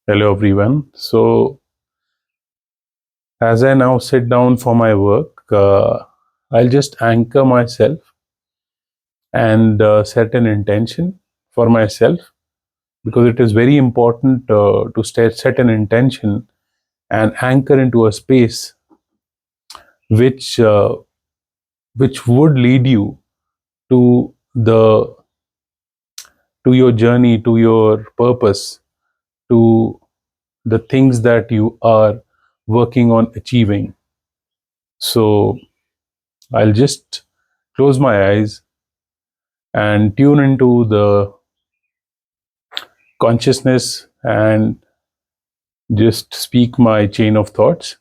Hello everyone. So as I now sit down for my work, I'll just anchor myself and set an intention for myself, because it is very important to set an intention and anchor into a space which which would lead you to the to your journey, to your purpose, to the things that you are working on achieving. So I'll just close my eyes and tune into the consciousness and just speak my chain of thoughts.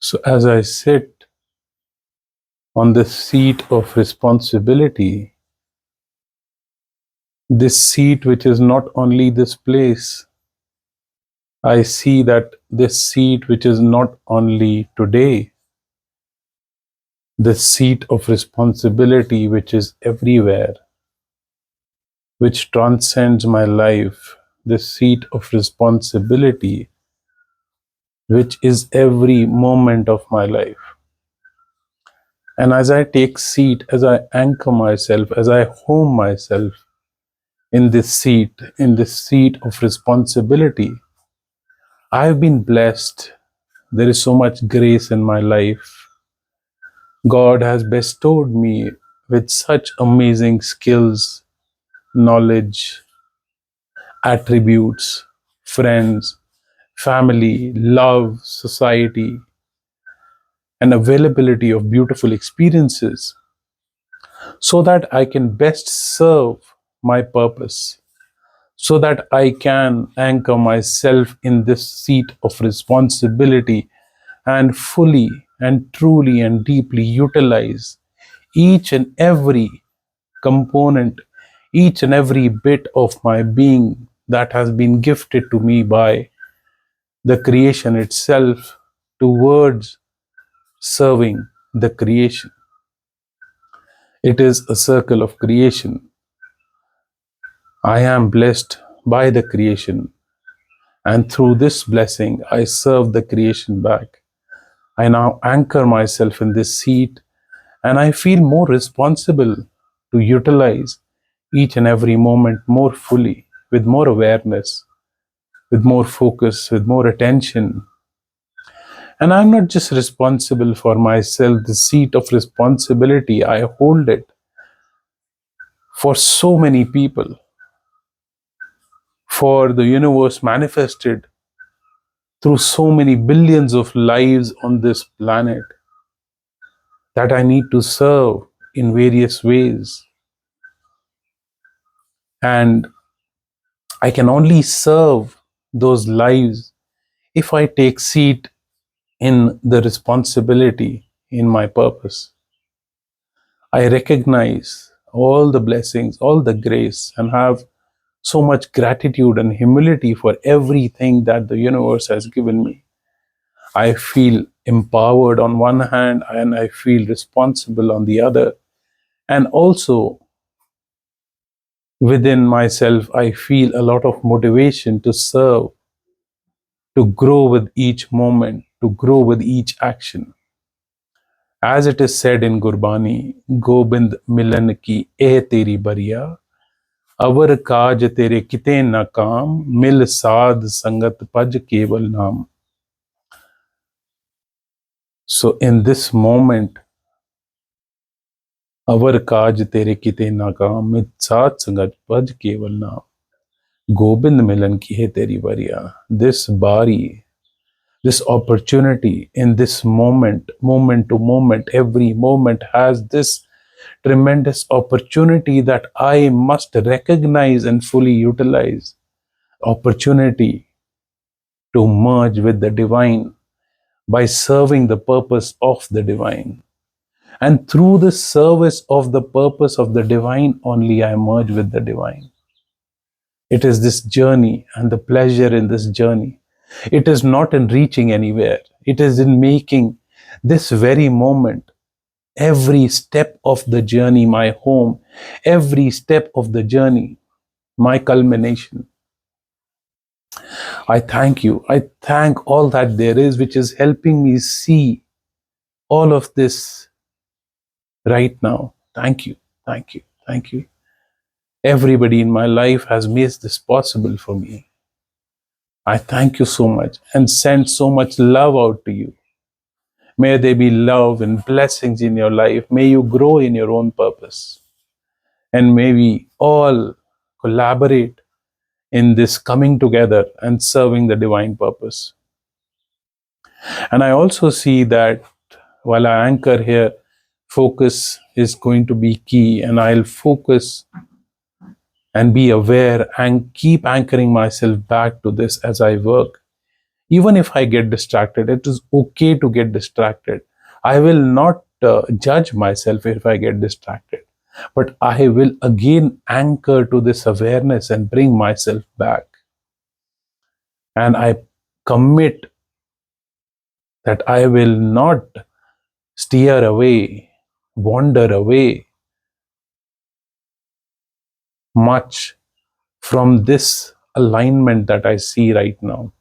So, as I sit on the seat of responsibility, this seat, which is not only this place, I see that this seat, which is not only today, the seat of responsibility, which is everywhere, which transcends my life, the seat of responsibility, which is every moment of my life. And as I take seat, as I anchor myself, as I home myself in this seat of responsibility, I've been blessed. There is so much grace in my life. God has bestowed me with such amazing skills, knowledge, attributes, friends, family, love, society, and availability of beautiful experiences, so that I can best serve my purpose, so that I can anchor myself in this seat of responsibility and fully and truly and deeply utilize each and every component, each and every bit of my being that has been gifted to me by the creation itself towards serving the creation. It is a circle of creation. I am blessed by the creation, and through this blessing, I serve the creation back. I now anchor myself in this seat, and I feel more responsible to utilize each and every moment more fully, with more awareness, with more focus, with more attention. And I'm not just responsible for myself, the seat of responsibility, I hold it for so many people, for the universe manifested through so many billions of lives on this planet that I need to serve in various ways. And I can only serve those lives if I take seat in the responsibility, in my purpose. I recognize all the blessings, all the grace, and have so much gratitude and humility for everything that the universe has given me. I feel empowered on one hand, and I feel responsible on the other. And also within myself, I feel a lot of motivation to serve, to grow with each moment, to grow with each action. As it is said in Gurbani, Gobind milan ki eh teri bariya, अवर काज तेरे किते न काम, मिल साध संगत paj keval naam. So in this moment, अवर काज तेरे किते न काम, मिल साध संगत paj keval naam. Gobind milan ki hai teri bariya. This bari, this opportunity in this moment, moment to moment, every moment has this tremendous opportunity that I must recognize and fully utilize. Opportunity to merge with the divine by serving the purpose of the divine. And through the service of the purpose of the divine, only I merge with the divine. It is this journey and the pleasure in this journey It is not in reaching anywhere. It is in making this very moment, every step of the journey, my home, every step of the journey, my culmination. I thank you. I thank all that there is, which is helping me see all of this right now. Thank you. Thank you. Thank you. Everybody in my life has made this possible for me. I thank you so much and send so much love out to you. May there be love and blessings in your life. May you grow in your own purpose. And may we all collaborate in this coming together and serving the divine purpose. And I also see that while I anchor here, focus is going to be key, and I'll focus and be aware and keep anchoring myself back to this as I work. Even if I get distracted, it is okay to get distracted. I will not judge myself if I get distracted, but I will again anchor to this awareness and bring myself back. And I commit that I will not steer away, wander away much from this alignment that I see right now.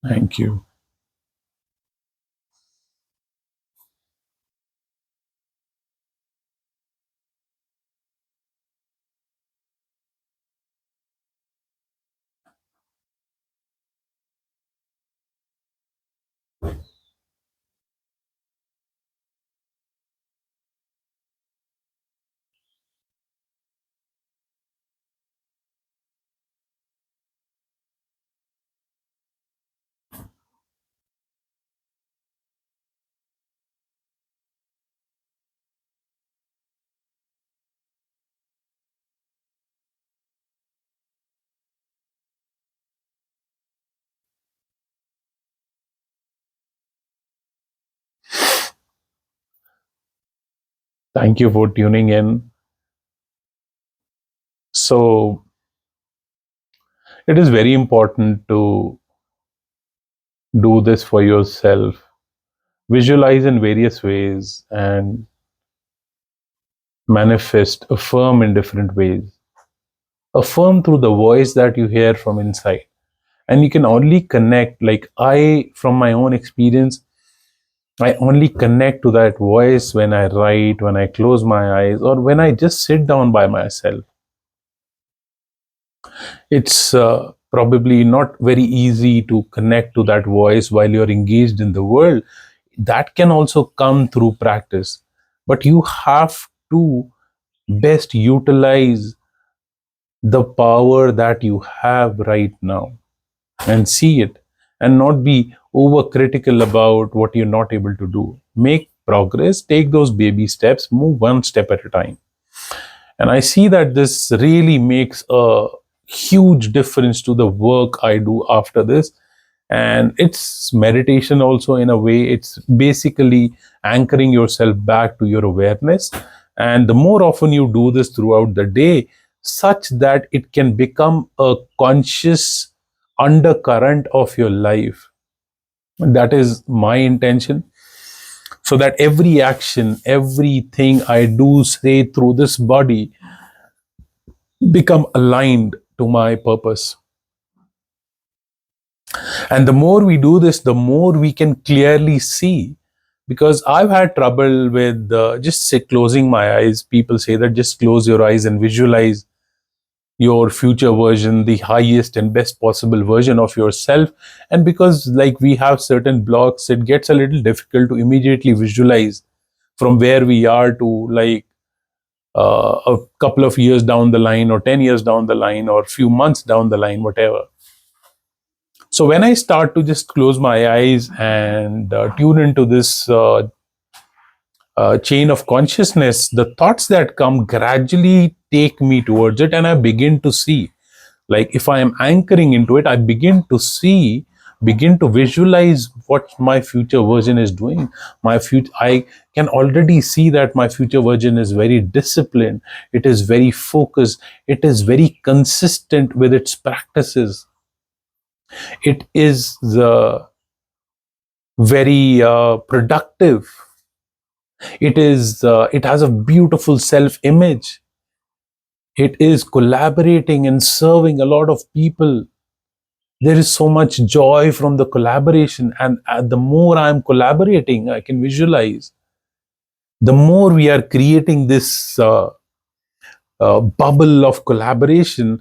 Thank you. Thank you for tuning in. So, it is very important to do this for yourself. Visualize in various ways and manifest, affirm in different ways. Affirm through the voice that you hear from inside. And you can only connect, like I, from my own experience, I only connect to that voice when I write, when I close my eyes, or when I just sit down by myself. It's probably not very easy to connect to that voice while you're engaged in the world. That can also come through practice, but you have to best utilize the power that you have right now and see it, and not be overcritical about what you're not able to do. Make progress, take those baby steps, move one step at a time. And I see that this really makes a huge difference to the work I do after this. And it's meditation also, in a way. It's basically anchoring yourself back to your awareness. And the more often you do this throughout the day, such that it can become a conscious undercurrent of your life. That is my intention. So that every action, everything I do, say, through this body become aligned to my purpose. And the more we do this, the more we can clearly see. Because I've had trouble with just say, closing my eyes. People say that just close your eyes and visualize your future version, the highest and best possible version of yourself. And because, like, we have certain blocks, it gets a little difficult to immediately visualize from where we are to, like, a couple of years down the line, or 10 years down the line, or a few months down the line, whatever. So when I start to just close my eyes and tune into this chain of consciousness, the thoughts that come gradually take me towards it, and I begin to see. Like if I am anchoring into it, I begin to see, begin to visualize what my future version is doing. My future, I can already see that my future version is very disciplined, it is very focused, it is very consistent with its practices, it is very productive, it has a beautiful self image, it is collaborating and serving a lot of people. There is so much joy from the collaboration, and the more I'm collaborating, I can visualize, the more we are creating this bubble of collaboration,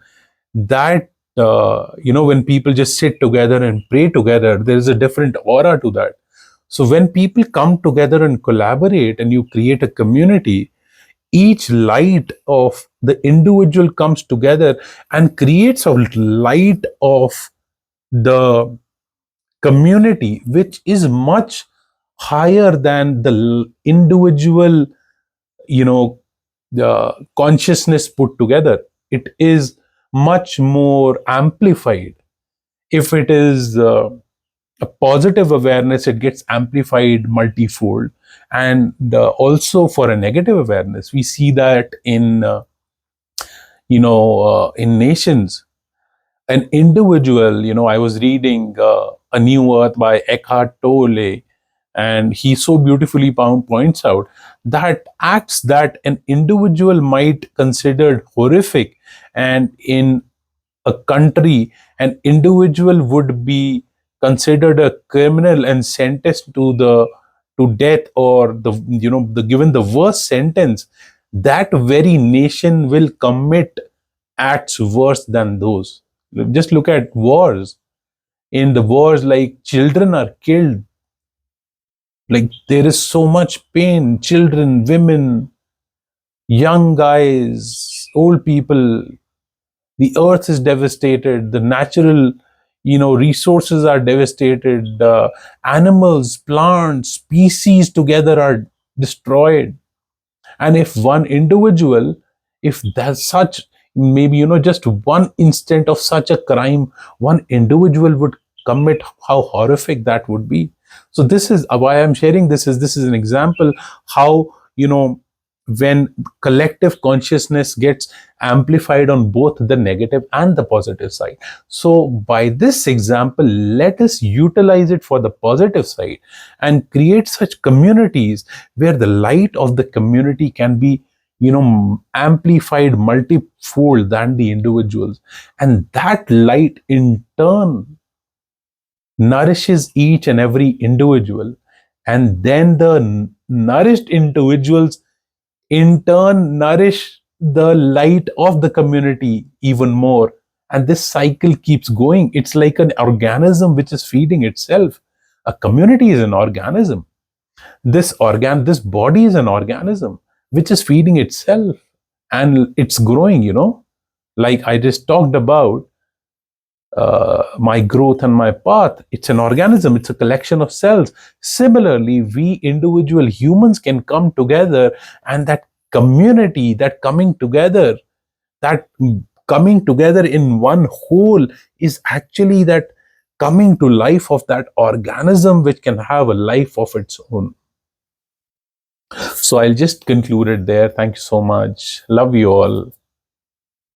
that when people just sit together and pray together, there is a different aura to that. So when people come together and collaborate and you create a community, each light of the individual comes together and creates a light of the community, which is much higher than the individual, you know the consciousness put together. It is much more amplified. If it is a positive awareness, it gets amplified multifold. And also for a negative awareness, we see that in nations, an individual, I was reading A New Earth by Eckhart Tolle, and he so beautifully points out that acts that an individual might consider horrific, and in a country, an individual would be considered a criminal and sentenced to death, or the given the worst sentence, that very nation will commit acts worse than those. Just look at wars. In the wars, like, children are killed. Like, there is so much pain. Children, women, young guys, old people. The earth is devastated. The natural, resources are devastated. Animals, plants, species together are destroyed. And if one individual, if there's such, maybe, just one instant of such a crime, one individual would commit, how horrific that would be. So this is why I'm sharing this is an example how, when collective consciousness gets amplified on both the negative and the positive side. So by this example, let us utilize it for the positive side and create such communities where the light of the community can be, amplified multifold than the individuals, and that light in turn nourishes each and every individual, and then the nourished individuals in turn nourish the light of the community even more, and this cycle keeps going. It's like an organism which is feeding itself. A community is an organism. This body is an organism which is feeding itself, and it's growing, like I just talked about, my growth and my path. It's an organism, it's a collection of cells. Similarly, we individual humans can come together, and that community, that coming together in one whole, is actually that coming to life of that organism, which can have a life of its own. So I'll just conclude it there. Thank you so much. Love you all.